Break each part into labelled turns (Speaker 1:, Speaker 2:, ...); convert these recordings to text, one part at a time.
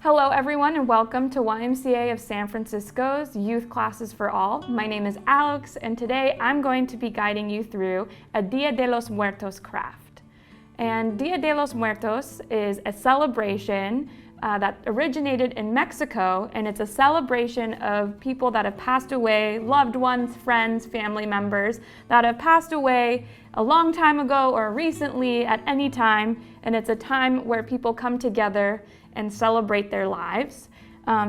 Speaker 1: Hello everyone and welcome to YMCA of San Francisco's Youth Classes for All. My name is Alex and today I'm going to be guiding you through a Dia de los Muertos craft. And Dia de los Muertos is a celebration that originated in Mexico, and it's a celebration of people that have passed away, loved ones, friends, family members that have passed away a long time ago or recently at any time, and it's a time where people come together and celebrate their lives.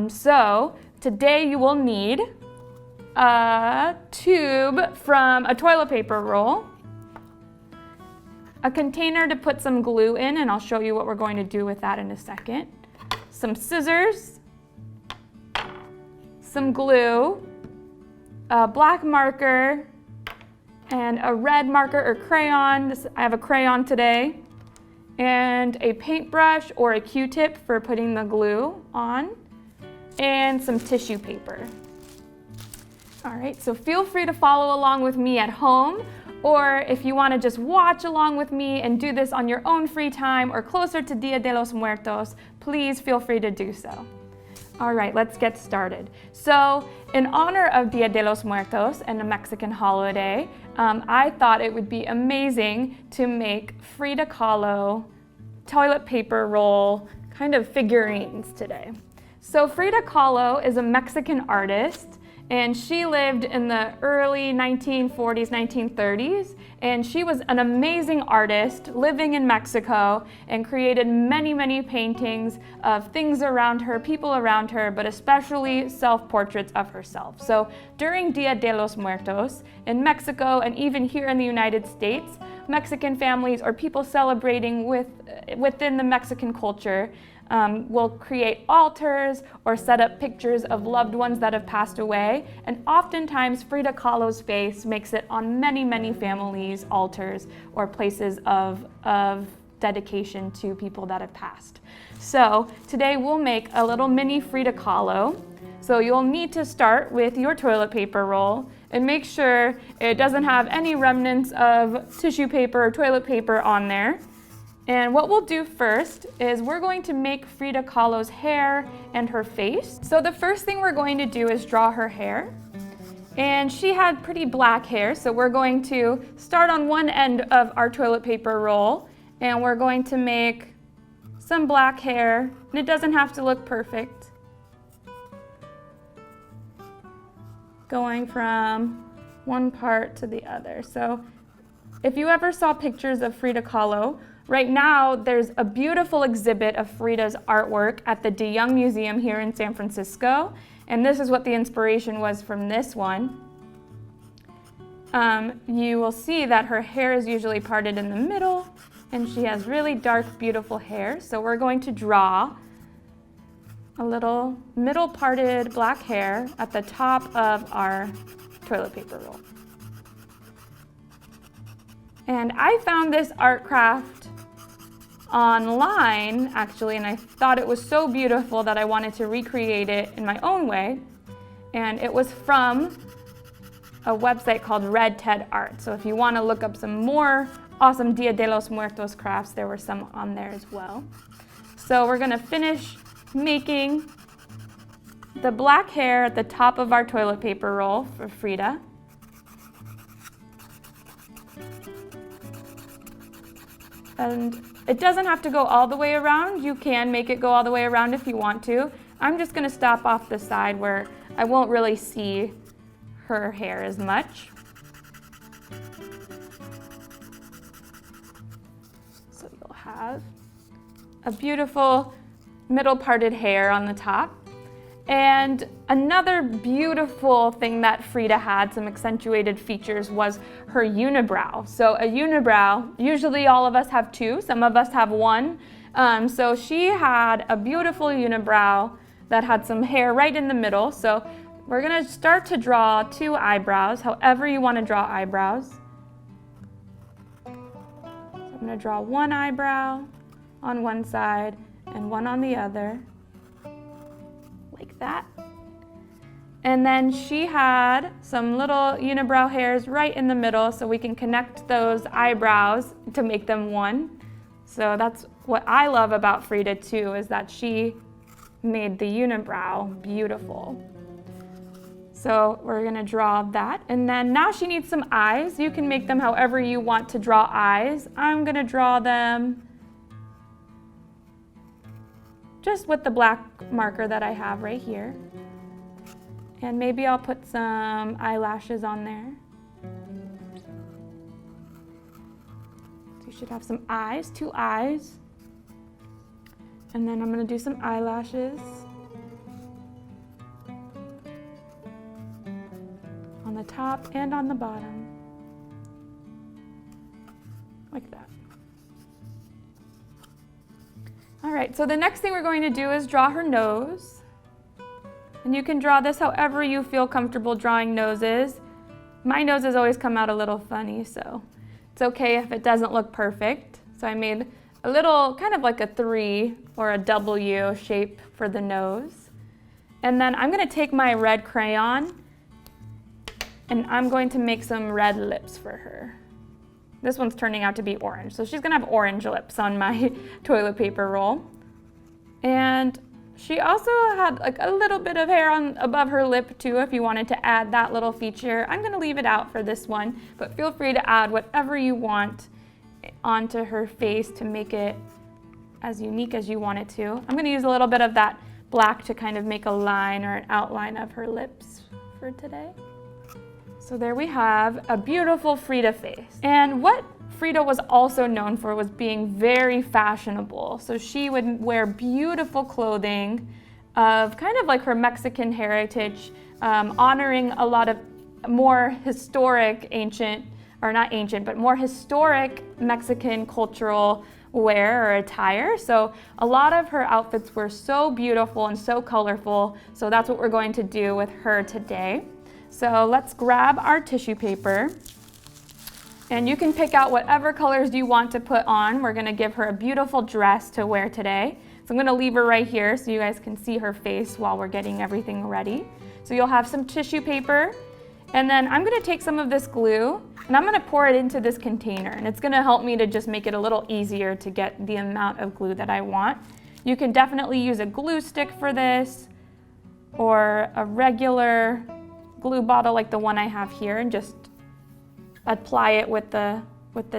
Speaker 1: So today you will need a tube from a toilet paper roll, a container to put some glue in, and I'll show you what we're going to do with that in a second, some scissors, some glue, a black marker, and a red marker or crayon. I have a crayon today, and a paintbrush or a Q-tip for putting the glue on, and some tissue paper. All right, so feel free to follow along with me at home, or if you want to just watch along with me and do this on your own free time or closer to Dia de los Muertos, please feel free to do so. All right, let's get started. So in honor of Dia de los Muertos and a Mexican holiday, I thought it would be amazing to make Frida Kahlo toilet paper roll kind of figurines today. So Frida Kahlo is a Mexican artist, and she lived in the early 1940s, 1930s, and she was an amazing artist living in Mexico and created many, many paintings of things around her, people around her, but especially self-portraits of herself. So during Dia de los Muertos in Mexico and even here in the United States, Mexican families or people celebrating within the Mexican culture will create altars or set up pictures of loved ones that have passed away, and oftentimes Frida Kahlo's face makes it on many, many families' altars or places of dedication to people that have passed. So today we'll make a little mini Frida Kahlo. So you'll need to start with your toilet paper roll and make sure it doesn't have any remnants of tissue paper or toilet paper on there. And what we'll do first is we're going to make Frida Kahlo's hair and her face. So the first thing we're going to do is draw her hair. And she had pretty black hair, so we're going to start on one end of our toilet paper roll, and we're going to make some black hair, and it doesn't have to look perfect. Going from one part to the other. So if you ever saw pictures of Frida Kahlo, right now, there's a beautiful exhibit of Frida's artwork at the s.t.e.a.m Museum here in San Francisco, and this is what the inspiration was from this one. You will see that her hair is usually parted in the middle, and she has really dark, beautiful hair. So we're going to draw a little middle parted black hair at the top of our toilet paper roll. And I found this art craft online, actually, and I thought it was so beautiful that I wanted to recreate it in my own way. And it was from a website called Red Ted Art. So if you want to look up some more awesome Dia de los Muertos crafts, there were some on there as well. So we're going to finish making the black hair at the top of our toilet paper roll for Frida. And it doesn't have to go all the way around. You can make it go all the way around if you want to. I'm just going to stop off the side where I won't really see her hair as much. So you'll have a beautiful middle parted hair on the top. And another beautiful thing that Frida had, some accentuated features, was her unibrow. So a unibrow, usually all of us have two, some of us have one. So she had a beautiful unibrow that had some hair right in the middle. So we're gonna start to draw two eyebrows, however you wanna draw eyebrows. So I'm gonna draw one eyebrow on one side and one on the other, like that. And then she had some little unibrow hairs right in the middle, so we can connect those eyebrows to make them one. So that's what I love about Frida too, is that she made the unibrow beautiful. So we're gonna draw that. And then now she needs some eyes. You can make them however you want to draw eyes. I'm gonna draw them just with the black marker that I have right here. And maybe I'll put some eyelashes on there. So you should have some eyes, 2 eyes. And then I'm gonna do some eyelashes on the top and on the bottom, like that. All right, so the next thing we're going to do is draw her nose. And you can draw this however you feel comfortable drawing noses. My noses always come out a little funny, so it's okay if it doesn't look perfect. So I made a little, kind of like a 3 or a W shape for the nose. And then I'm gonna take my red crayon and I'm going to make some red lips for her. This one's turning out to be orange, so she's gonna have orange lips on my toilet paper roll. And she also had like a little bit of hair above her lip too, if you wanted to add that little feature. I'm gonna leave it out for this one, but feel free to add whatever you want onto her face to make it as unique as you want it to. I'm gonna use a little bit of that black to kind of make a line or an outline of her lips for today. So there we have a beautiful Frida face. And what Frida was also known for was being very fashionable. So she would wear beautiful clothing of kind of like her Mexican heritage, honoring a lot of more historic ancient, or not ancient, but more historic Mexican cultural wear or attire. So a lot of her outfits were so beautiful and so colorful. So that's what we're going to do with her today. So let's grab our tissue paper, and you can pick out whatever colors you want to put on. We're gonna give her a beautiful dress to wear today. So I'm gonna leave her right here so you guys can see her face while we're getting everything ready. So you'll have some tissue paper, and then I'm gonna take some of this glue and I'm gonna pour it into this container, and it's gonna help me to just make it a little easier to get the amount of glue that I want. You can definitely use a glue stick for this, or a regular glue bottle like the one I have here, and just apply it with the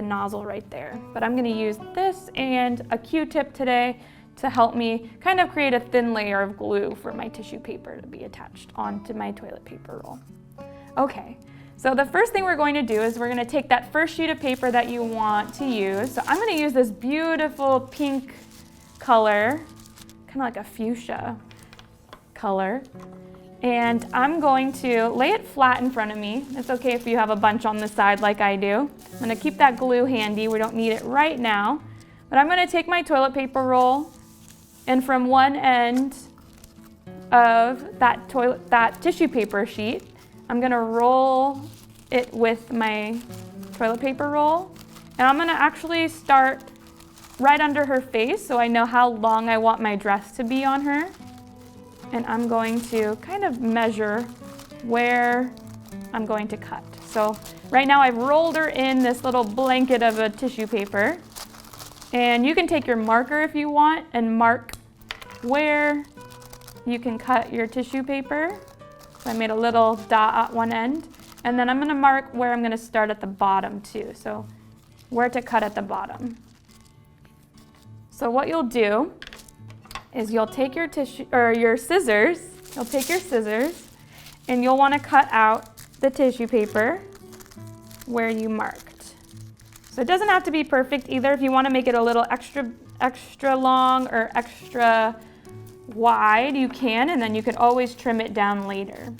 Speaker 1: nozzle right there. But I'm gonna use this and a Q-tip today to help me kind of create a thin layer of glue for my tissue paper to be attached onto my toilet paper roll. Okay, so the first thing we're going to do is we're gonna take that first sheet of paper that you want to use. So I'm gonna use this beautiful pink color, kind of like a fuchsia color. And I'm going to lay it flat in front of me. It's okay if you have a bunch on the side like I do. I'm gonna keep that glue handy. We don't need it right now. But I'm gonna take my toilet paper roll, and from one end of that tissue paper sheet, I'm gonna roll it with my toilet paper roll. And I'm gonna actually start right under her face so I know how long I want my dress to be on her. And I'm going to kind of measure where I'm going to cut. So right now I've rolled her in this little blanket of a tissue paper. And you can take your marker if you want and mark where you can cut your tissue paper. So I made a little dot at one end. And then I'm gonna mark where I'm gonna start at the bottom too. So where to cut at the bottom. So what you'll do is you'll take your scissors, and you'll want to cut out the tissue paper where you marked. So it doesn't have to be perfect either. If you want to make it a little extra long or extra wide, you can, and then you can always trim it down later.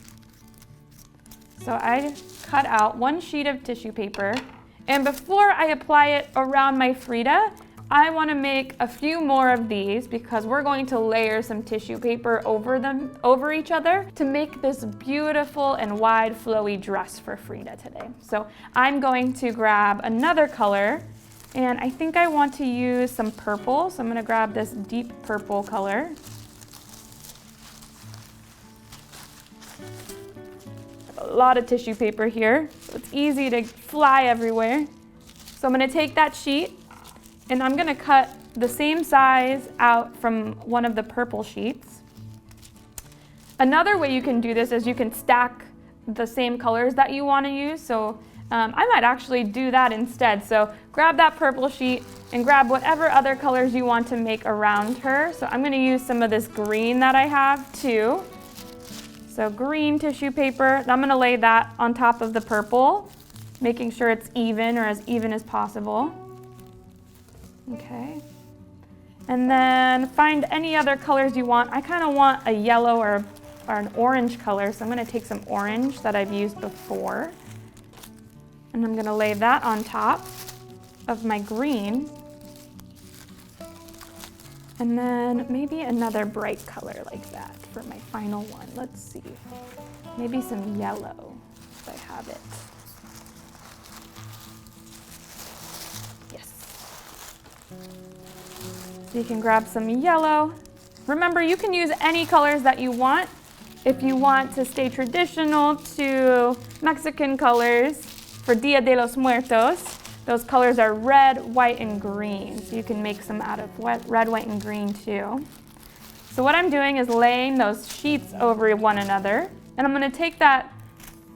Speaker 1: So I cut out one sheet of tissue paper, and before I apply it around my Frida, I want to make a few more of these because we're going to layer some tissue paper over each other to make this beautiful and wide flowy dress for Frida today. So I'm going to grab another color, and I think I want to use some purple. So I'm going to grab this deep purple color. A lot of tissue paper here, so it's easy to fly everywhere. So I'm going to take that sheet, and I'm gonna cut the same size out from one of the purple sheets. Another way you can do this is you can stack the same colors that you want to use. So I might actually do that instead. So grab that purple sheet and grab whatever other colors you want to make around her. So I'm going to use some of this green that I have too. So green tissue paper, and I'm going to lay that on top of the purple, making sure it's even or as even as possible. Okay. And then find any other colors you want. I kind of want a yellow or an orange color, so I'm going to take some orange that I've used before. And I'm going to lay that on top of my green. And then maybe another bright color like that for my final one. Let's see. Maybe some yellow if I have it. Yes. So you can grab some yellow. Remember, you can use any colors that you want. If you want to stay traditional to Mexican colors for Dia de los Muertos, those colors are red, white, and green. So you can make some out of red, white, and green too. So what I'm doing is laying those sheets over one another. And I'm going to take that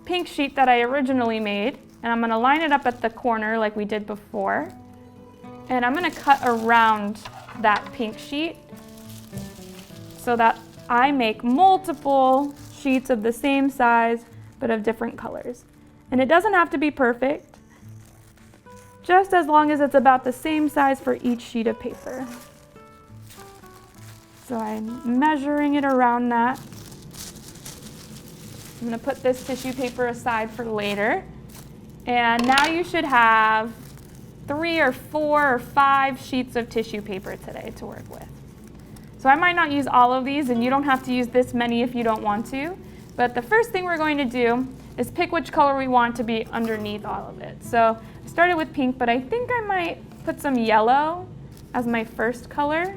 Speaker 1: pink sheet that I originally made, and I'm going to line it up at the corner like we did before. And I'm going to cut around that pink sheet so that I make multiple sheets of the same size but of different colors. And it doesn't have to be perfect, just as long as it's about the same size for each sheet of paper. So I'm measuring it around that. I'm going to put this tissue paper aside for later. And now you should have 3 or 4 or 5 sheets of tissue paper today to work with. So I might not use all of these, and you don't have to use this many if you don't want to. But the first thing we're going to do is pick which color we want to be underneath all of it. So I started with pink, but I think I might put some yellow as my first color.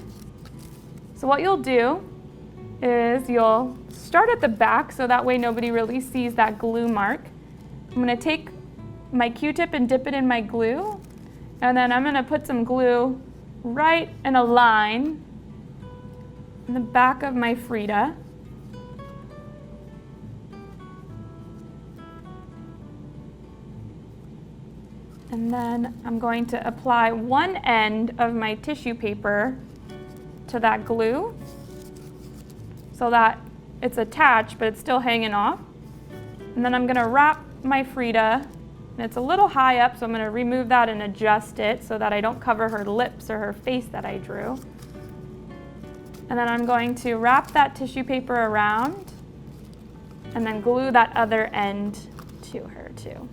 Speaker 1: So what you'll do is you'll start at the back so that way nobody really sees that glue mark. I'm going to take my Q-tip and dip it in my glue, and then I'm going to put some glue right in a line in the back of my Frida. And then I'm going to apply one end of my tissue paper to that glue so that it's attached but it's still hanging off. And then I'm going to wrap my Frida, and it's a little high up, so I'm going to remove that and adjust it so that I don't cover her lips or her face that I drew. And then I'm going to wrap that tissue paper around and then glue that other end to her too.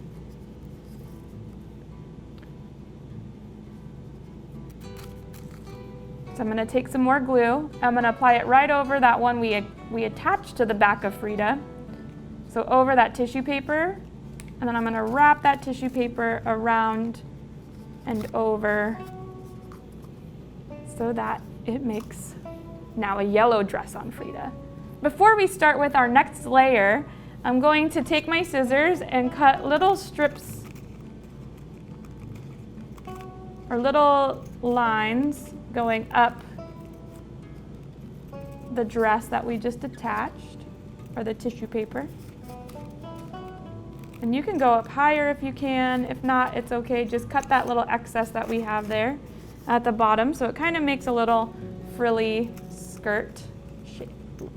Speaker 1: So I'm going to take some more glue. I'm going to apply it right over that one we attached to the back of Frida. So over that tissue paper, and then I'm going to wrap that tissue paper around and over so that it makes now a yellow dress on Frida. Before we start with our next layer, I'm going to take my scissors and cut little strips or little lines going up the dress that we just attached, or the tissue paper. And you can go up higher if you can. If not, it's okay. Just cut that little excess that we have there at the bottom, so it kind of makes a little frilly skirt shape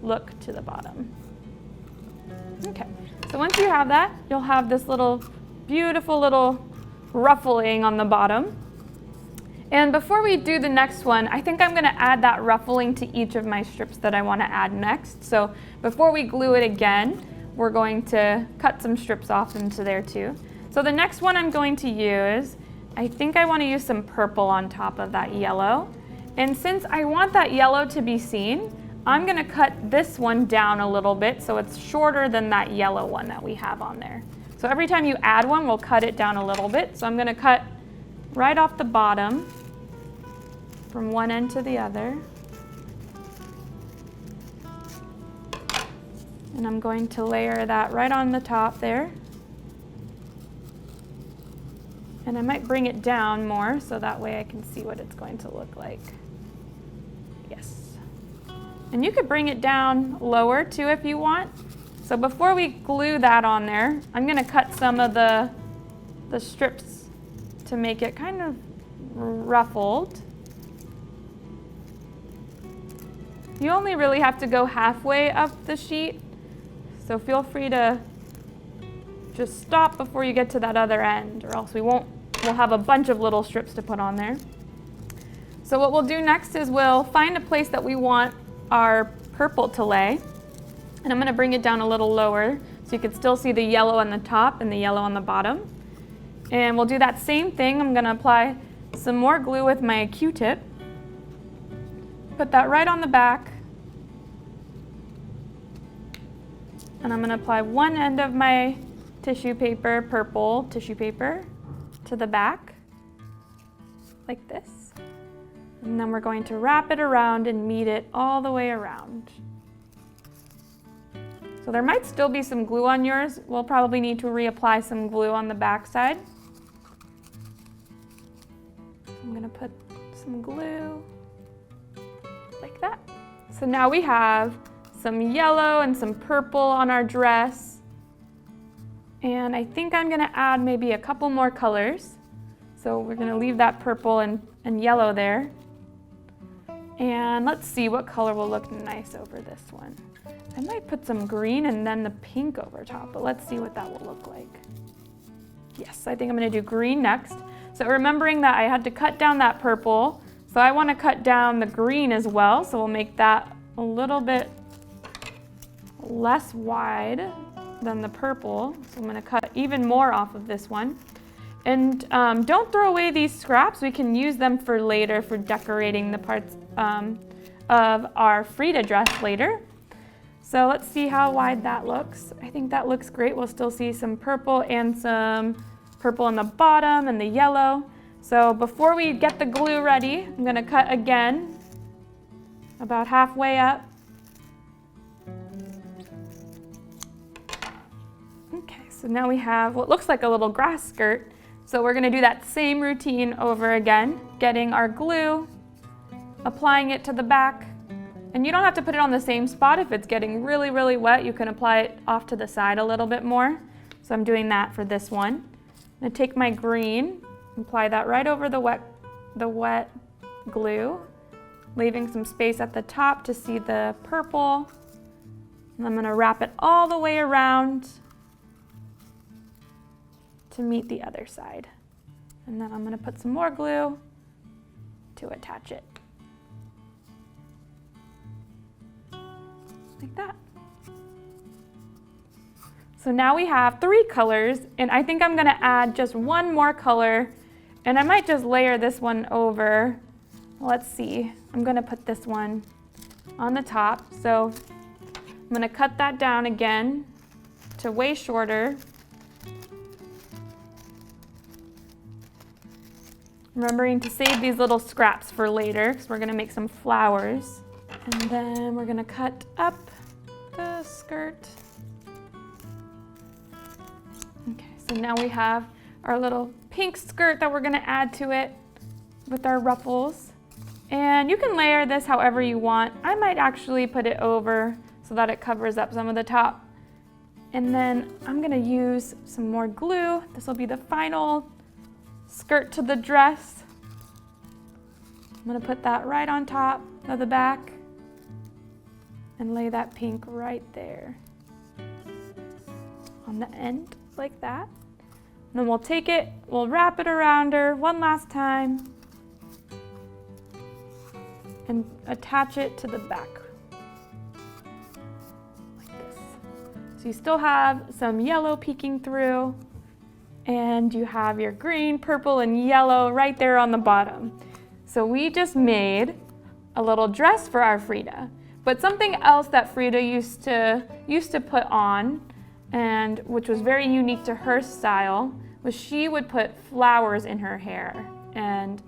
Speaker 1: look to the bottom. Okay, so once you have that, you'll have this little beautiful little ruffling on the bottom. And before we do the next one, I think I'm going to add that ruffling to each of my strips that I want to add next. So before we glue it again, we're going to cut some strips off into there too. So the next one I'm going to use, I think I want to use some purple on top of that yellow. And since I want that yellow to be seen, I'm going to cut this one down a little bit so it's shorter than that yellow one that we have on there. So every time you add one, we'll cut it down a little bit. So I'm going to cut right off the bottom from one end to the other. And I'm going to layer that right on the top there. And I might bring it down more so that way I can see what it's going to look like. Yes. And you could bring it down lower too if you want. So before we glue that on there, I'm gonna cut some of the strips to make it kind of ruffled. You only really have to go halfway up the sheet, so feel free to just stop before you get to that other end, or else we'll have a bunch of little strips to put on there. So what we'll do next is we'll find a place that we want our purple to lay, and I'm gonna bring it down a little lower so you can still see the yellow on the top and the yellow on the bottom. And we'll do that same thing. I'm gonna apply some more glue with my Q-tip. Put that right on the back. And I'm gonna apply one end of my tissue paper, purple tissue paper, to the back, like this. And then we're going to wrap it around and meet it all the way around. So there might still be some glue on yours. We'll probably need to reapply some glue on the back side. I'm gonna put some glue like that. So now we have some yellow and some purple on our dress. And I think I'm gonna add maybe a couple more colors. So we're gonna leave that purple and yellow there. And let's see what color will look nice over this one. I might put some green and then the pink over top, but let's see what that will look like. Yes, I think I'm gonna do green next. So remembering that I had to cut down that purple, so I wanna cut down the green as well, so we'll make that a little bit less wide than the purple. So I'm gonna cut even more off of this one. And don't throw away these scraps. We can use them for later for decorating the parts of our Frida dress later. So let's see how wide that looks. I think that looks great. We'll still see some purple and some purple on the bottom and the yellow. So before we get the glue ready, I'm gonna cut again, about halfway up. Okay, so now we have what looks like a little grass skirt. So we're gonna do that same routine over again, getting our glue, applying it to the back. And you don't have to put it on the same spot. If it's getting really, really wet, you can apply it off to the side a little bit more. So I'm doing that for this one. I'm gonna take my green, apply that right over the wet glue, leaving some space at the top to see the purple. And I'm gonna wrap it all the way around to meet the other side. And then I'm gonna put some more glue to attach it. Like that. So now we have 3 colors, and I think I'm gonna add just one more color, and I might just layer this one over. Let's see, I'm gonna put this one on the top. So I'm gonna cut that down again to way shorter. Remembering to save these little scraps for later, because we're gonna make some flowers. And then we're gonna cut up the skirt. Okay, so now we have our little pink skirt that we're gonna add to it with our ruffles. And you can layer this however you want. I might actually put it over so that it covers up some of the top. And then I'm gonna use some more glue. This will be the final skirt to the dress. I'm gonna put that right on top of the back and lay that pink right there on the end like that. And then we'll take it, we'll wrap it around her one last time and attach it to the back like this. So you still have some yellow peeking through, and you have your green, purple, and yellow right there on the bottom. So we just made a little dress for our Frida. But something else that Frida used to put on, and which was very unique to her style, was she would put flowers in her hair, and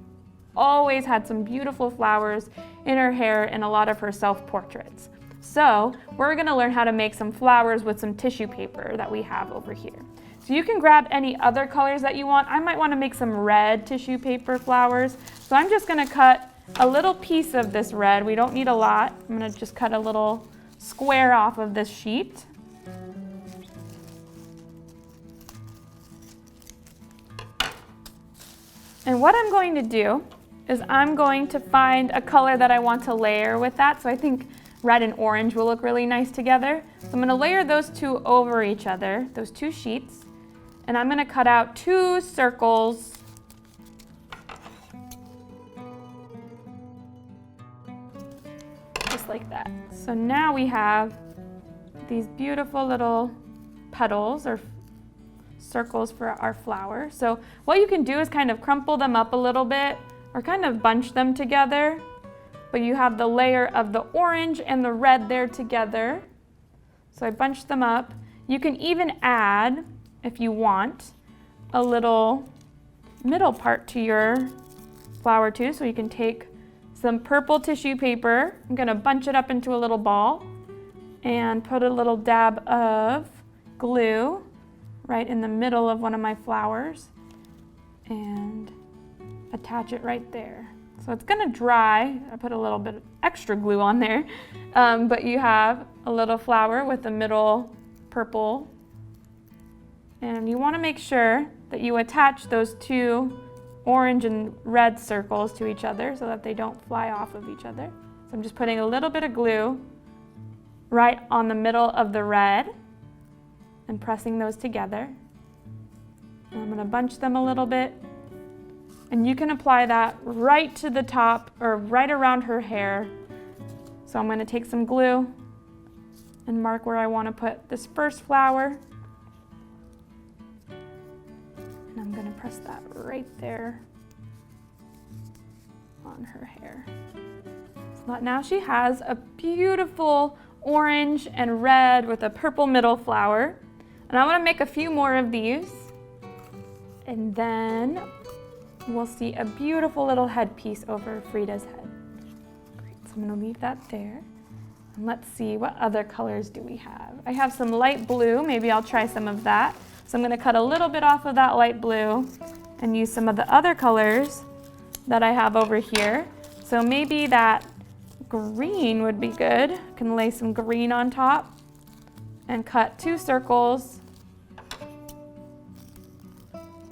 Speaker 1: always had some beautiful flowers in her hair in a lot of her self-portraits. So we're gonna learn how to make some flowers with some tissue paper that we have over here. So you can grab any other colors that you want. I might wanna make some red tissue paper flowers. So I'm just gonna cut a little piece of this red. We don't need a lot. I'm gonna just cut a little square off of this sheet. And what I'm going to do is I'm going to find a color that I want to layer with that. So I think red and orange will look really nice together. So I'm gonna layer those two over each other, those two sheets. And I'm gonna cut out 2 circles. Just like that. So now we have these beautiful little petals or circles for our flower. So what you can do is kind of crumple them up a little bit or kind of bunch them together, but you have the layer of the orange and the red there together. So I bunched them up. You can even add, if you want, a little middle part to your flower too. So you can take some purple tissue paper. I'm gonna bunch it up into a little ball and put a little dab of glue right in the middle of one of my flowers and attach it right there. So it's gonna dry. I put a little bit of extra glue on there, but you have a little flower with the middle purple. And you wanna make sure that you attach those 2 orange and red circles to each other so that they don't fly off of each other. So I'm just putting a little bit of glue right on the middle of the red and pressing those together. And I'm gonna bunch them a little bit. And you can apply that right to the top or right around her hair. So I'm gonna take some glue and mark where I wanna put this first flower. And I'm gonna press that right there on her hair. So now she has a beautiful orange and red with a purple middle flower. And I wanna make a few more of these. And then we'll see a beautiful little headpiece over Frida's head. Great, so I'm gonna leave that there. And let's see, what other colors do we have? I have some light blue, maybe I'll try some of that. So I'm gonna cut a little bit off of that light blue and use some of the other colors that I have over here. So maybe that green would be good. I can lay some green on top and cut 2 circles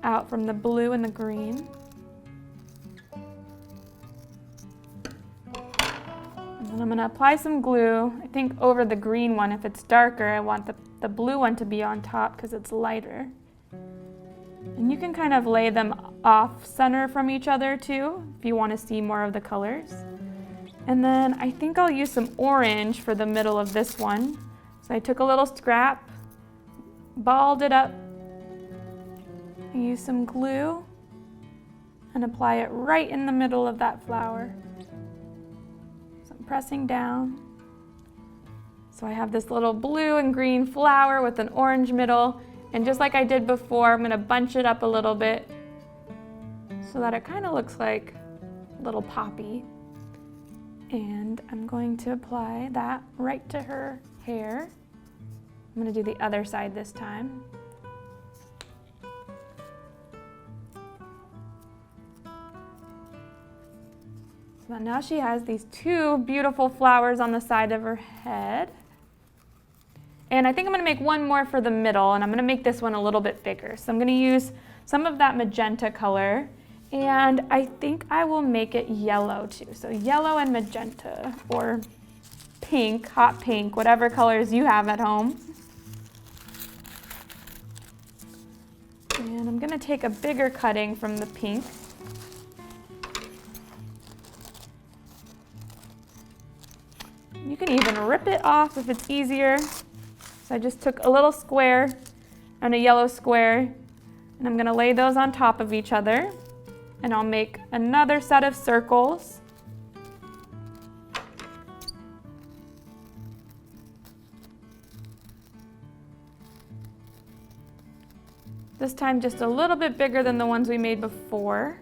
Speaker 1: out from the blue and the green. And then I'm gonna apply some glue, I think over the green one. If it's darker, I want the blue one to be on top because it's lighter. And you can kind of lay them off center from each other too, if you want to see more of the colors. And then I think I'll use some orange for the middle of this one. So I took a little scrap, balled it up, use some glue, and apply it right in the middle of that flower. So I'm pressing down. So I have this little blue and green flower with an orange middle, and just like I did before, I'm gonna bunch it up a little bit so that it kind of looks like a little poppy. And I'm going to apply that right to her hair. I'm gonna do the other side this time. So now she has these 2 beautiful flowers on the side of her head. And I think I'm gonna make one more for the middle, and I'm gonna make this one a little bit bigger. So I'm gonna use some of that magenta color, and I think I will make it yellow too. So yellow and magenta, or pink, hot pink, whatever colors you have at home. And I'm gonna take a bigger cutting from the pink. You can even rip it off if it's easier. So I just took a little square and a yellow square, and I'm gonna lay those on top of each other, and I'll make another set of circles. This time just a little bit bigger than the ones we made before.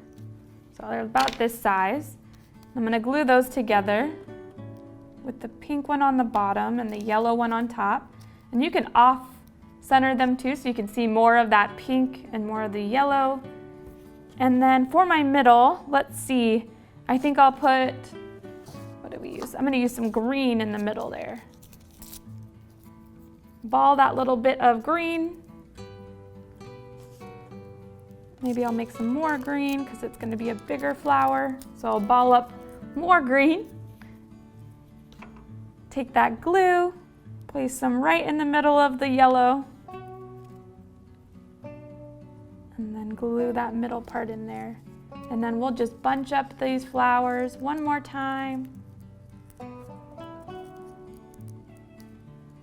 Speaker 1: So they're about this size. I'm gonna glue those together with the pink one on the bottom and the yellow one on top. And you can off-center them too, so you can see more of that pink and more of the yellow. And then for my middle, let's see, I think I'll put, what do we use? I'm gonna use some green in the middle there. Ball that little bit of green. Maybe I'll make some more green because it's gonna be a bigger flower. So I'll ball up more green. Take that glue, place some right in the middle of the yellow. And then glue that middle part in there. And then we'll just bunch up these flowers one more time.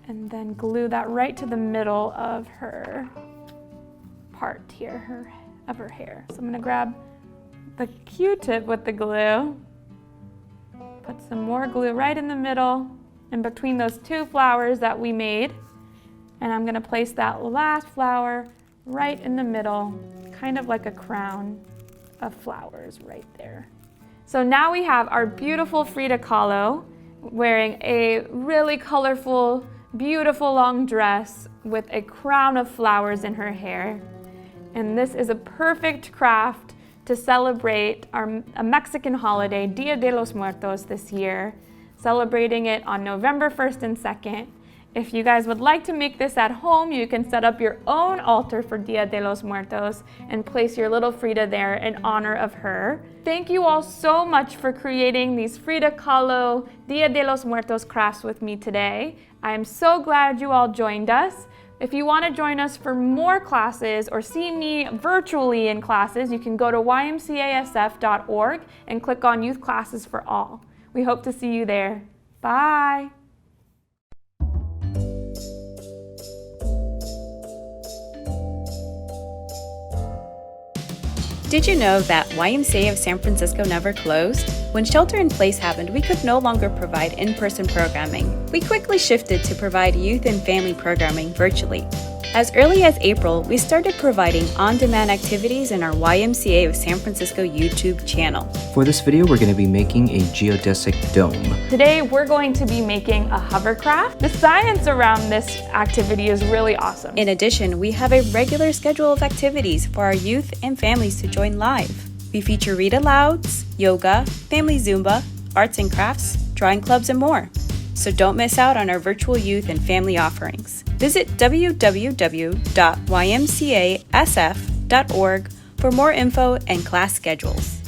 Speaker 1: And then glue that right to the middle of her part here, of her hair. So I'm gonna grab the Q-tip with the glue, put some more glue right in the middle, in between those two flowers that we made. And I'm gonna place that last flower right in the middle, kind of like a crown of flowers right there. So now we have our beautiful Frida Kahlo wearing a really colorful, beautiful long dress with a crown of flowers in her hair. And this is a perfect craft to celebrate a Mexican holiday, Dia de los Muertos this year, celebrating it on November 1st and 2nd. If you guys would like to make this at home, you can set up your own altar for Dia de los Muertos and place your little Frida there in honor of her. Thank you all so much for creating these Frida Kahlo Dia de los Muertos crafts with me today. I am so glad you all joined us. If you want to join us for more classes or see me virtually in classes, you can go to YMCASF.org and click on Youth Classes for All. We hope to see you there. Bye!
Speaker 2: Did you know that YMCA of San Francisco never closed? When shelter-in-place happened, we could no longer provide in-person programming. We quickly shifted to provide youth and family programming virtually. As early as April, we started providing on-demand activities in our YMCA of San Francisco YouTube channel.
Speaker 3: For this video, we're going to be making a geodesic dome.
Speaker 1: Today, we're going to be making a hovercraft. The science around this activity is really awesome.
Speaker 2: In addition, we have a regular schedule of activities for our youth and families to join live. We feature read alouds, yoga, family Zumba, arts and crafts, drawing clubs, and more. So don't miss out on our virtual youth and family offerings. Visit www.ymcasf.org for more info and class schedules.